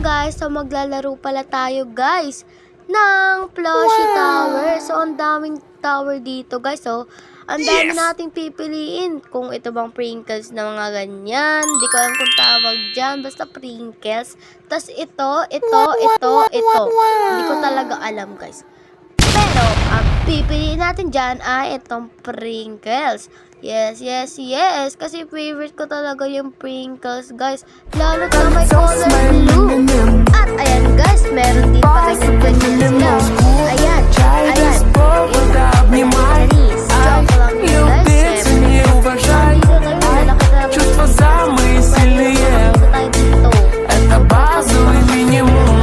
guys, so maglalaro pala tayo guys ng plushie tower. So ang daming tower dito guys. So ang dami nating pipiliin. Kung ito bang Pringles na mga ganyan. Hindi ko alam kung tawag dyan. Basta Pringles. Tapos ito. Hindi ko talaga alam guys. Pero ang pipiliin natin dyan ay itong Pringles. Yes. Kasi favorite ko talaga yung Pringles, guys. Lalo na may color blue. At ayan, guys, meron din pa ganyan sila. Ayan. Joke lang yun, guys. Чувства самые сильные. Это базовый минимум.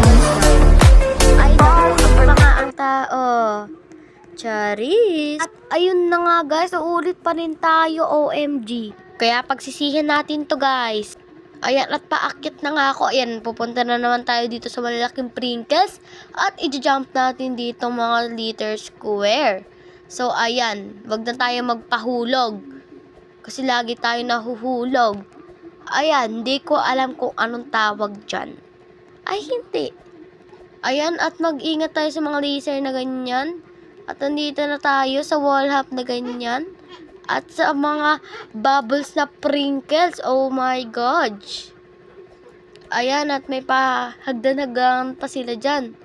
Ay, nahulog pa nga ang tao. Charis. At ayun na nga guys, uulit pa rin tayo, OMG. Kaya pagsisihin natin to guys. Ayan, at paakyat na nga ako. Ayan, pupunta na naman tayo dito sa malalaking Pringles. At i-jump natin dito mga liter square. So ayan, wag na tayo magpahulog. Kasi lagi tayo nahuhulog. Ayan, hindi ko alam kung anong tawag dyan. Ay, hindi. Ayan, at mag-ingat tayo sa mga laser na ganyan. At nandito na tayo sa wall hop na ganyan. At sa mga bubbles na Pringles. Oh my gosh. Ayan, at may hagdan-hagdan pa sila dyan.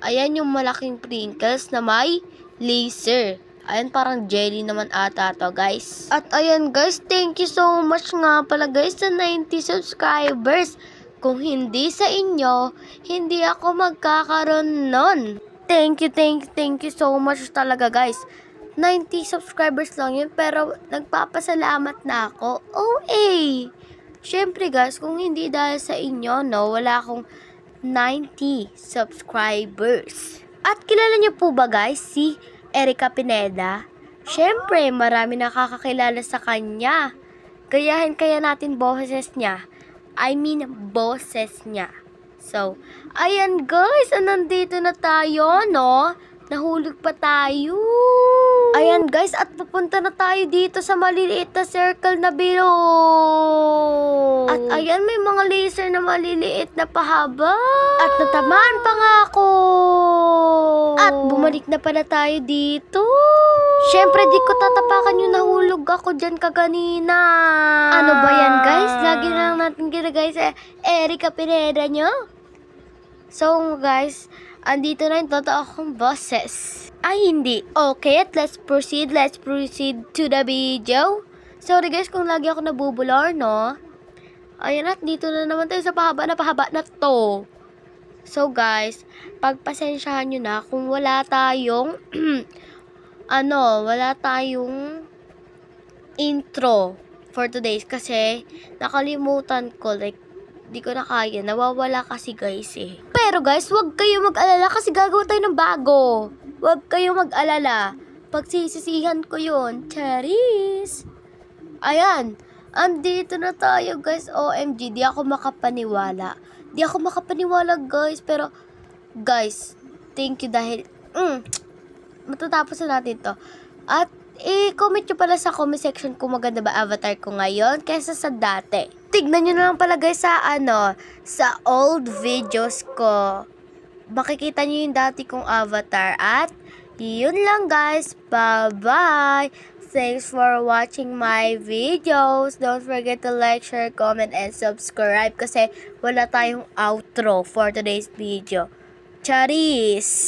Ayan yung malaking Pringles na may laser. Ayan, parang jelly naman ata to guys. At ayan guys, thank you so much nga pala guys sa 90 subscribers. Kung hindi sa inyo, hindi ako magkakaroon nun. Thank you so much talaga guys. 90 subscribers lang yun, pero nagpapasalamat na ako. Syempre guys, kung hindi dahil sa inyo, no, wala akong 90 subscribers. At kilala niyo po ba guys si Erica Pineda? Syempre, marami nakakakilala sa kanya. Gayahin kaya natin boses niya. Boses niya. So, ayan guys, nandito na tayo, no? Nahulog pa tayo. Ayan guys, at pupunta na tayo dito sa maliliit na circle na bilog. At ayan, may mga laser na maliliit na pahaba. At natamaan pa nga ako. At bumalik na pala tayo dito. Syempre, di ko tatapakan yung nahulog ako dyan kaganina. Ano ba yan guys? Lagi na lang natin ginagay sa Erica Pineda nyo. So guys, andito na yung totoo kong boses. Ay hindi. Okay, at let's proceed to the video. Sorry guys kung lagi ako nabubulor, no? Ayan, at dito na naman tayo sa pahaba na to. So guys, pagpasensyahan nyo na kung wala tayong wala tayong intro for today's kasi nakalimutan ko, like di ko na kaya, nawawala kasi guys eh. Pero guys, wag kayo mag-alala kasi gagawa tayo ng bago. Wag kayo mag-alala, pagsisisihan ko yun. Charis. Ayan, andito na tayo guys. OMG, di ako makapaniwala guys. Pero guys, thank you dahil matatapos na natin to. At i-comment nyo pala sa comment section kung maganda ba avatar ko ngayon kaysa sa dati. Tignan nyo na lang pala guys sa sa old videos ko. Makikita nyo yung dati kong avatar. At yun lang guys. Bye-bye. Thanks for watching my videos. Don't forget to like, share, comment, and subscribe kasi wala tayong outro for today's video. Charis!